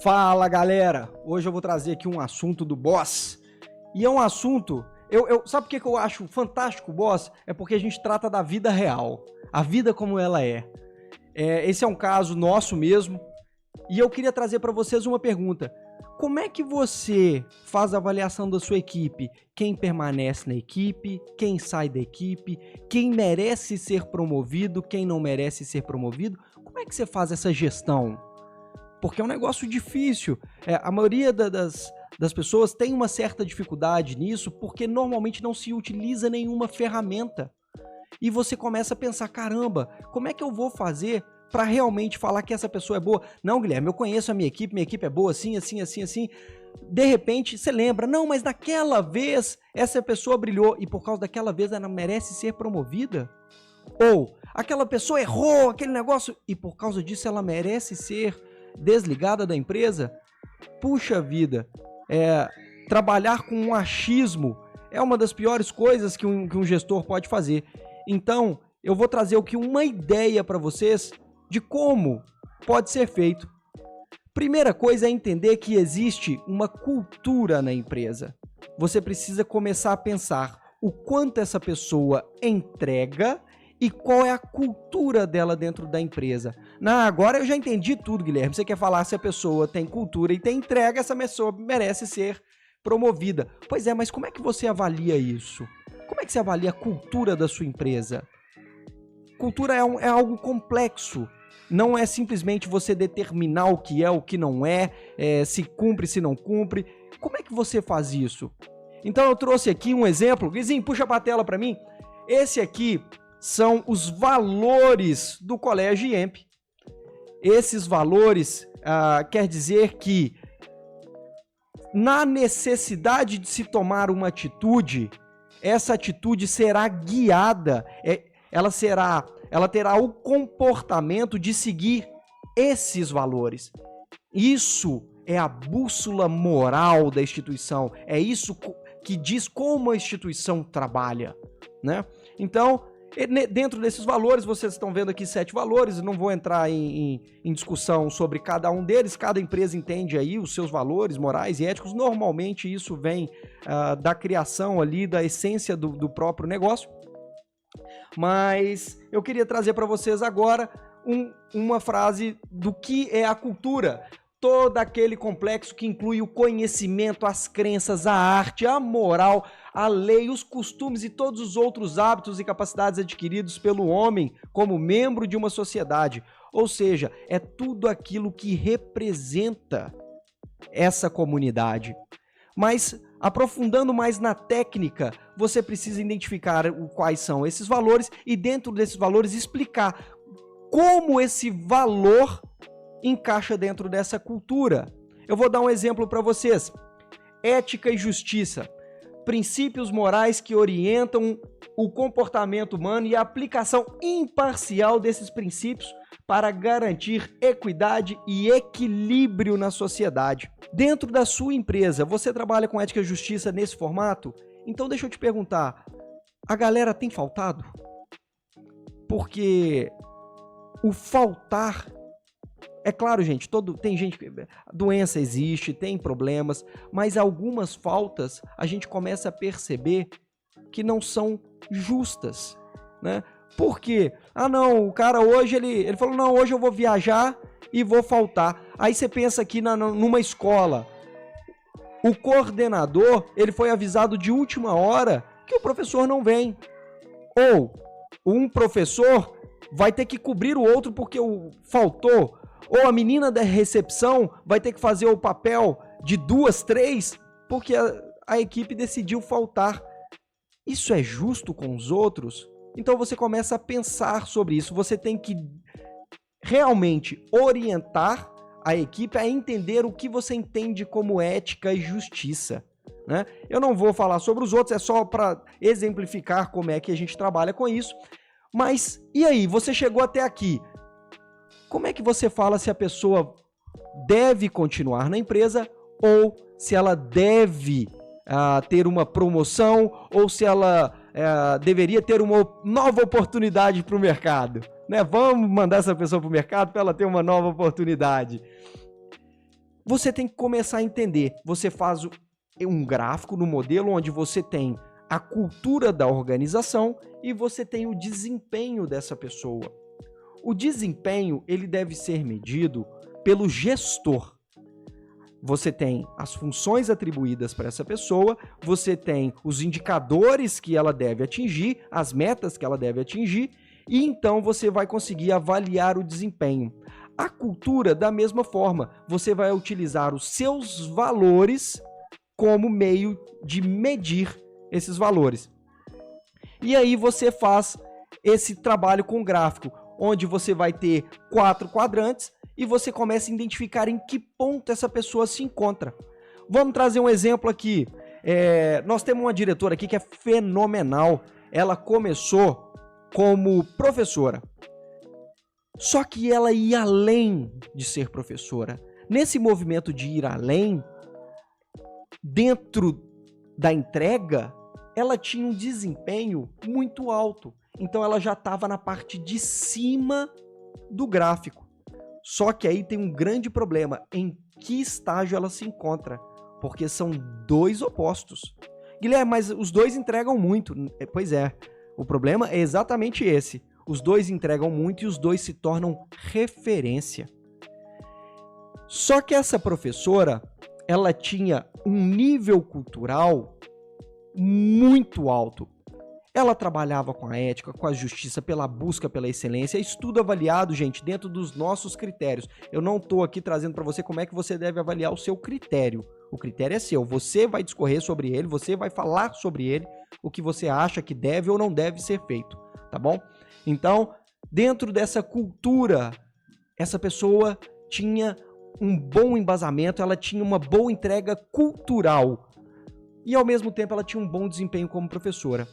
Fala, galera! Hoje eu vou trazer aqui um assunto do Boss. E é um assunto... sabe por que eu acho fantástico o Boss? É porque a gente trata da vida real. A vida como ela é. Esse é um caso nosso mesmo. E eu queria trazer para vocês uma pergunta. Como é que você faz a avaliação da sua equipe? Quem permanece na equipe? Quem sai da equipe? Quem merece ser promovido? Quem não merece ser promovido? Como é que você faz essa gestão? Porque é um negócio difícil. A maioria das pessoas tem uma certa dificuldade nisso porque normalmente não se utiliza nenhuma ferramenta. E você começa a pensar, caramba, como é que eu vou fazer para realmente falar que essa pessoa é boa? Não, Guilherme, eu conheço a minha equipe é boa assim, assim, assim, assim. De repente, você lembra, não, mas naquela vez essa pessoa brilhou e por causa daquela vez ela merece ser promovida? Ou aquela pessoa errou aquele negócio e por causa disso ela merece ser desligada da empresa? Puxa vida, trabalhar com um achismo é uma das piores coisas que um gestor pode fazer. Então, eu vou trazer aqui uma ideia para vocês de como pode ser feito. Primeira coisa é entender que existe uma cultura na empresa. Você precisa começar a pensar o quanto essa pessoa entrega e qual é a cultura dela dentro da empresa. Agora eu já entendi tudo, Guilherme. Você quer falar se a pessoa tem cultura e tem entrega, essa pessoa merece ser promovida. Pois é, mas como é que você avalia isso? Como é que você avalia a cultura da sua empresa? Cultura é algo complexo. Não é simplesmente você determinar o que é, o que não é, se cumpre, se não cumpre. Como é que você faz isso? Então eu trouxe aqui um exemplo. Guizinho, puxa para a tela para mim. Esse aqui são os valores do Colégio IEMP. Esses valores quer dizer que na necessidade de se tomar uma atitude, essa atitude será guiada, ela terá o comportamento de seguir esses valores. Isso é a bússola moral da instituição, é isso que diz como a instituição trabalha, né? Então, dentro desses valores, vocês estão vendo aqui 7 valores, não vou entrar em discussão sobre cada um deles, cada empresa entende aí os seus valores morais e éticos, normalmente isso vem da criação ali, da essência do próprio negócio, mas eu queria trazer para vocês agora uma frase do que é a cultura. Todo aquele complexo que inclui o conhecimento, as crenças, a arte, a moral, a lei, os costumes e todos os outros hábitos e capacidades adquiridos pelo homem como membro de uma sociedade. Ou seja, é tudo aquilo que representa essa comunidade. Mas, aprofundando mais na técnica, você precisa identificar quais são esses valores e, dentro desses valores, explicar como esse valor encaixa dentro dessa cultura. Eu vou dar um exemplo para vocês. Ética e justiça. Princípios morais que orientam o comportamento humano e a aplicação imparcial desses princípios para garantir equidade e equilíbrio na sociedade. Dentro da sua empresa, você trabalha com ética e justiça nesse formato? Então deixa eu te perguntar, a galera tem faltado? Porque o faltar... É claro, gente, tem gente, doença existe, tem problemas, mas algumas faltas a gente começa a perceber que não são justas, né? Por quê? Não, o cara hoje, ele falou, não, hoje eu vou viajar e vou faltar. Aí você pensa aqui numa escola, o coordenador, ele foi avisado de última hora que o professor não vem. Ou um professor vai ter que cobrir o outro porque faltou. Ou a menina da recepção vai ter que fazer o papel de 2, 3, porque a equipe decidiu faltar. Isso é justo com os outros? Então você começa a pensar sobre isso. Você tem que realmente orientar a equipe a entender o que você entende como ética e justiça, né? Eu não vou falar sobre os outros, é só para exemplificar como é que a gente trabalha com isso. Mas, e aí? Você chegou até aqui. Como é que você fala se a pessoa deve continuar na empresa ou se ela deve ter uma promoção ou se ela deveria ter uma nova oportunidade para o mercado, né? Vamos mandar essa pessoa para o mercado para ela ter uma nova oportunidade. você tem que começar a entender. Você faz um gráfico no modelo onde você tem a cultura da organização e você tem o desempenho dessa pessoa. O desempenho, ele deve ser medido pelo gestor. Você tem as funções atribuídas para essa pessoa, você tem os indicadores que ela deve atingir, as metas que ela deve atingir, e então você vai conseguir avaliar o desempenho. A cultura, da mesma forma, você vai utilizar os seus valores como meio de medir esses valores. E aí você faz esse trabalho com gráfico, onde você vai ter 4 quadrantes e você começa a identificar em que ponto essa pessoa se encontra. Vamos trazer um exemplo aqui. Nós temos uma diretora aqui que é fenomenal. Ela começou como professora. Só que ela ia além de ser professora. Nesse movimento de ir além, dentro da entrega, ela tinha um desempenho muito alto. Então ela já estava na parte de cima do gráfico. Só que aí tem um grande problema. Em que estágio ela se encontra? Porque são 2 opostos. Guilherme, mas os 2 entregam muito. Pois é. O problema é exatamente esse. Os 2 entregam muito e os 2 se tornam referência. Só que essa professora, ela tinha um nível cultural muito alto. Ela trabalhava com a ética, com a justiça, pela busca pela excelência. Isso tudo avaliado, gente, dentro dos nossos critérios. Eu não estou aqui trazendo para você como é que você deve avaliar o seu critério. O critério é seu. Você vai discorrer sobre ele, você vai falar sobre ele, o que você acha que deve ou não deve ser feito, tá bom? Então, dentro dessa cultura, essa pessoa tinha um bom embasamento, ela tinha uma boa entrega cultural e, ao mesmo tempo, ela tinha um bom desempenho como professora.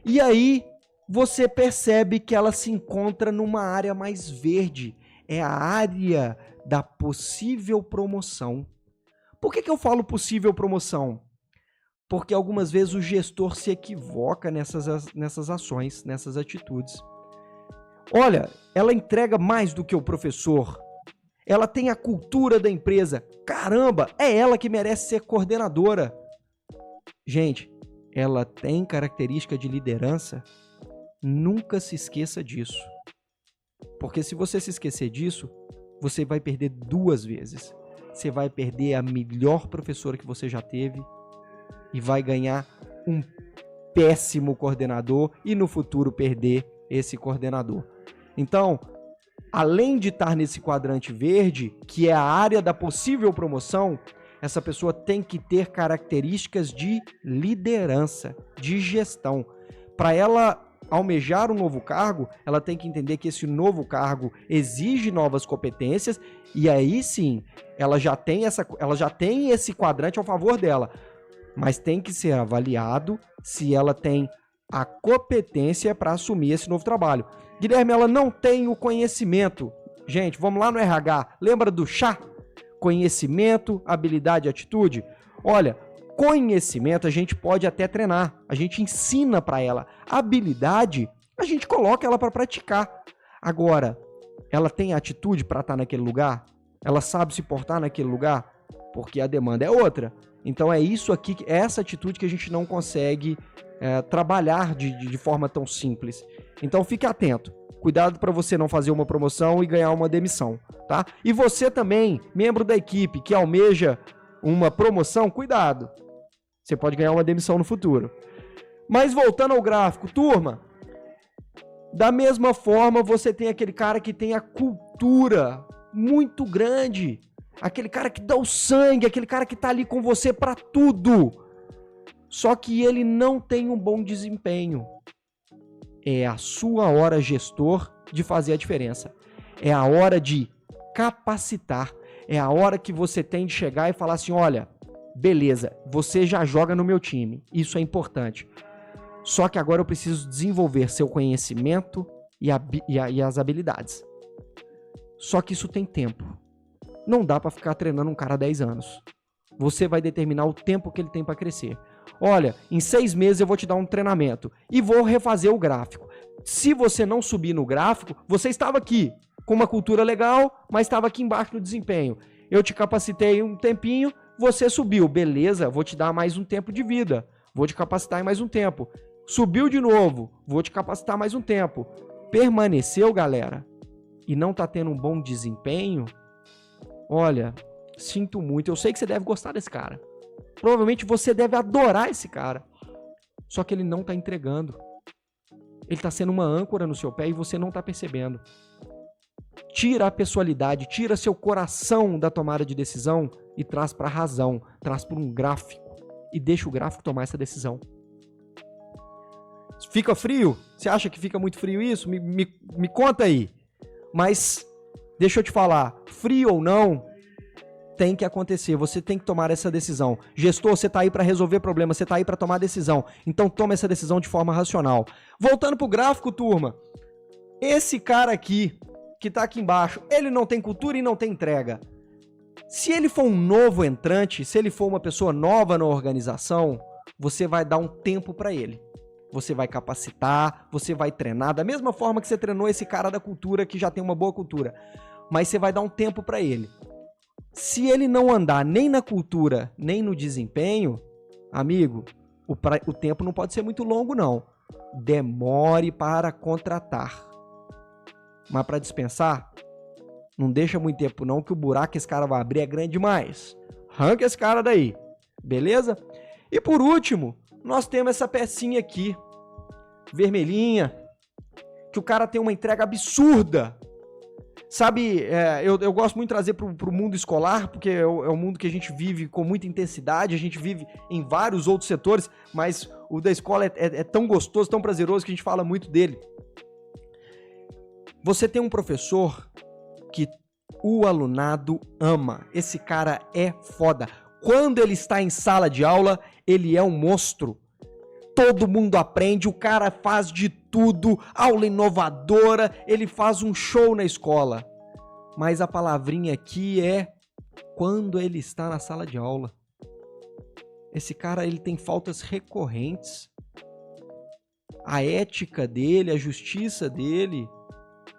E aí, você percebe que ela se encontra numa área mais verde. É a área da possível promoção. Por que eu falo possível promoção? Porque algumas vezes o gestor se equivoca nessas ações, nessas atitudes. Olha, ela entrega mais do que o professor. Ela tem a cultura da empresa. Caramba, é ela que merece ser coordenadora. Gente, ela tem característica de liderança? Nunca se esqueça disso. Porque se você se esquecer disso, você vai perder 2 vezes. Você vai perder a melhor professora que você já teve e vai ganhar um péssimo coordenador e no futuro perder esse coordenador. Então, além de estar nesse quadrante verde, que é a área da possível promoção, essa pessoa tem que ter características de liderança, de gestão. Para ela almejar um novo cargo, ela tem que entender que esse novo cargo exige novas competências e aí sim, ela já tem esse quadrante ao favor dela. Mas tem que ser avaliado se ela tem a competência para assumir esse novo trabalho. Guilherme, ela não tem o conhecimento. Gente, vamos lá no RH. Lembra do chá? Conhecimento, habilidade e atitude. Olha, conhecimento a gente pode até treinar. A gente ensina para ela. Habilidade, a gente coloca ela para praticar. Agora, ela tem atitude para estar naquele lugar? Ela sabe se portar naquele lugar? Porque a demanda é outra. Então é isso aqui, é essa atitude que a gente não consegue trabalhar de forma tão simples. Então fique atento. Cuidado para você não fazer uma promoção e ganhar uma demissão, tá? E você também, membro da equipe que almeja uma promoção, cuidado. Você pode ganhar uma demissão no futuro. Mas voltando ao gráfico, turma, da mesma forma você tem aquele cara que tem a cultura muito grande, aquele cara que dá o sangue, aquele cara que tá ali com você para tudo. Só que ele não tem um bom desempenho. É a sua hora, gestor, de fazer a diferença. É a hora de capacitar. É a hora que você tem de chegar e falar assim, olha, beleza, você já joga no meu time. Isso é importante. Só que agora eu preciso desenvolver seu conhecimento e as habilidades. Só que isso tem tempo. Não dá para ficar treinando um cara há 10 anos. Você vai determinar o tempo que ele tem para crescer. Olha, em 6 meses eu vou te dar um treinamento e vou refazer o gráfico. Se você não subir no gráfico, você estava aqui com uma cultura legal, mas estava aqui embaixo no desempenho. eu te capacitei um tempinho, você subiu, beleza, vou te dar mais um tempo de vida, vou te capacitar em mais um tempo. Subiu de novo, vou te capacitar mais um tempo. Permaneceu, galera, e não tá tendo um bom desempenho, olha, sinto muito, eu sei que você deve gostar desse cara. Provavelmente você deve adorar esse cara. Só que ele não tá entregando. Ele tá sendo uma âncora no seu pé e você não tá percebendo. Tira a pessoalidade, tira seu coração da tomada de decisão e traz pra razão, traz pra um gráfico e deixa o gráfico tomar essa decisão. Fica frio? Você acha que fica muito frio isso? Me conta aí. Mas, deixa eu te falar, frio ou não, tem que acontecer, você tem que tomar essa decisão. Gestor, você tá aí para resolver problemas, você tá aí para tomar decisão. Então toma essa decisão de forma racional. Voltando pro gráfico, turma. Esse cara aqui, que tá aqui embaixo, ele não tem cultura e não tem entrega. Se ele for um novo entrante, se ele for uma pessoa nova na organização, você vai dar um tempo para ele. Você vai capacitar, você vai treinar, da mesma forma que você treinou esse cara da cultura que já tem uma boa cultura. Mas você vai dar um tempo para ele. Se ele não andar nem na cultura, nem no desempenho, amigo, o tempo não pode ser muito longo, não. Demore para contratar. Mas para dispensar, não deixa muito tempo não, que o buraco que esse cara vai abrir é grande demais. Arranca esse cara daí, beleza? E por último, nós temos essa pecinha aqui, vermelhinha, que o cara tem uma entrega absurda. Sabe, eu gosto muito de trazer pro mundo escolar, porque é um mundo que a gente vive com muita intensidade, a gente vive em vários outros setores, mas o da escola é tão gostoso, tão prazeroso, que a gente fala muito dele. Você tem um professor que o alunado ama. Esse cara é foda. Quando ele está em sala de aula, ele é um monstro. Todo mundo aprende, o cara faz de tudo, aula inovadora, ele faz um show na escola. Mas a palavrinha aqui é quando ele está na sala de aula. Esse cara, ele tem faltas recorrentes. A ética dele, a justiça dele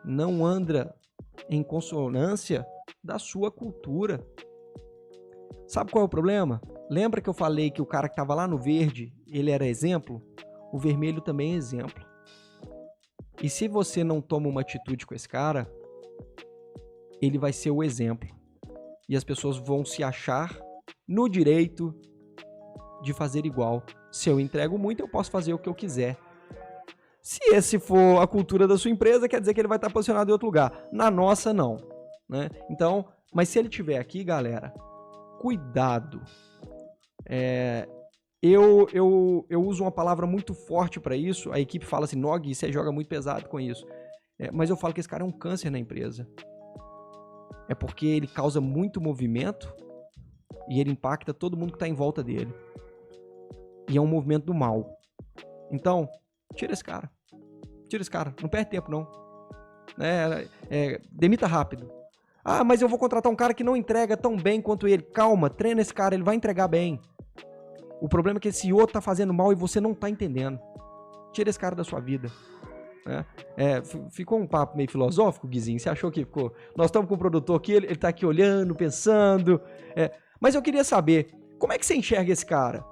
não anda em consonância da sua cultura. Sabe qual é o problema? Lembra que eu falei que o cara que estava lá no verde, ele era exemplo? O vermelho também é exemplo. E se você não toma uma atitude com esse cara, ele vai ser o exemplo. E as pessoas vão se achar no direito de fazer igual. Se eu entrego muito, eu posso fazer o que eu quiser. Se esse for a cultura da sua empresa, quer dizer que ele vai estar posicionado em outro lugar. Na nossa, não. Né? Então, mas se ele estiver aqui, galera, cuidado. Eu uso uma palavra muito forte para isso. A equipe fala assim, Nog, você joga muito pesado com isso. Mas eu falo que esse cara é um câncer na empresa. É porque ele causa muito movimento e ele impacta todo mundo que está em volta dele. E é um movimento do mal. Então, tira esse cara. Tira esse cara. Não perde tempo, não. Demita rápido. Ah, mas eu vou contratar um cara que não entrega tão bem quanto ele. Calma, treina esse cara, ele vai entregar bem. O problema é que esse outro tá fazendo mal e você não tá entendendo. Tira esse cara da sua vida. Ficou um papo meio filosófico, Guizinho? Você achou que ficou? Nós estamos com o produtor aqui, ele tá aqui olhando, pensando. Mas eu queria saber, como é que você enxerga esse cara?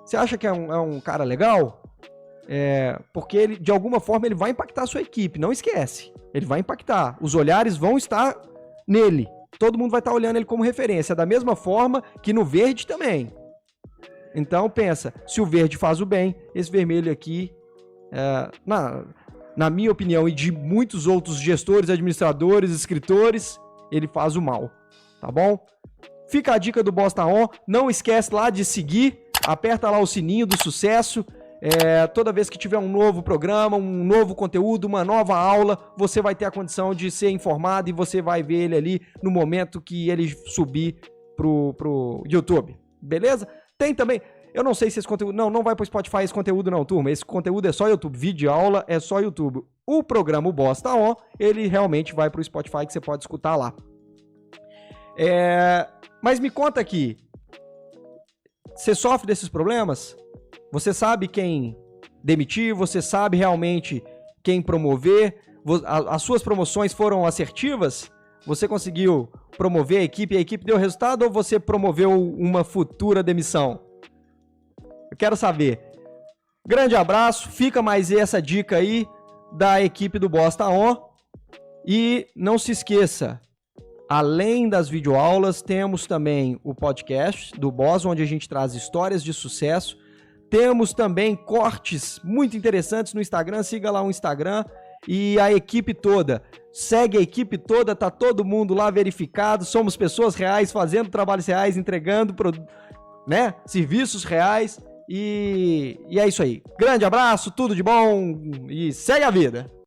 Você acha que é um cara legal? Porque ele, de alguma forma, ele vai impactar a sua equipe, não esquece. Ele vai impactar. Os olhares vão estar nele. Todo mundo vai estar olhando ele como referência, da mesma forma que no verde também. Então pensa, se o verde faz o bem, esse vermelho aqui, na minha opinião e de muitos outros gestores, administradores, escritores, ele faz o mal, tá bom? Fica a dica do Boss Tá On, não esquece lá de seguir, aperta lá o sininho do sucesso. Toda vez que tiver um novo programa, um novo conteúdo, uma nova aula, você vai ter a condição de ser informado e você vai ver ele ali no momento que ele subir pro YouTube, beleza? Tem também, eu não sei se esse conteúdo, não vai pro Spotify esse conteúdo não, turma, esse conteúdo é só YouTube, vídeo aula é só YouTube. O programa O Boss Tá On, ele realmente vai pro Spotify que você pode escutar lá. Mas me conta aqui, você sofre desses problemas? Você sabe quem demitir, você sabe realmente quem promover, as suas promoções foram assertivas? Você conseguiu promover a equipe deu resultado ou você promoveu uma futura demissão? Eu quero saber. Grande abraço, fica mais essa dica aí da equipe do Boss Tá On. E não se esqueça, além das videoaulas, temos também o podcast do Boss, onde a gente traz histórias de sucesso. Temos também cortes muito interessantes no Instagram, siga lá o Instagram. E a equipe toda, segue a equipe toda, tá todo mundo lá verificado, somos pessoas reais, fazendo trabalhos reais, entregando serviços reais. E é isso aí. Grande abraço, tudo de bom e segue a vida!